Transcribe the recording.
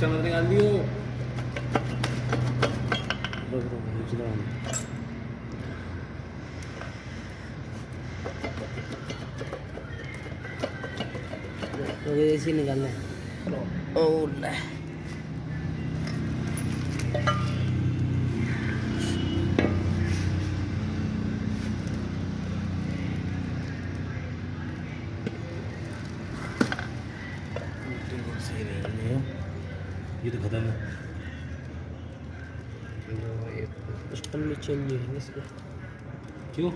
चम्मच निकाल दियो। तो ऐसे निकाल ले। ओले सही नहीं है ये तो खत्म है। सिस्टम में चेंज है इसका। क्यों?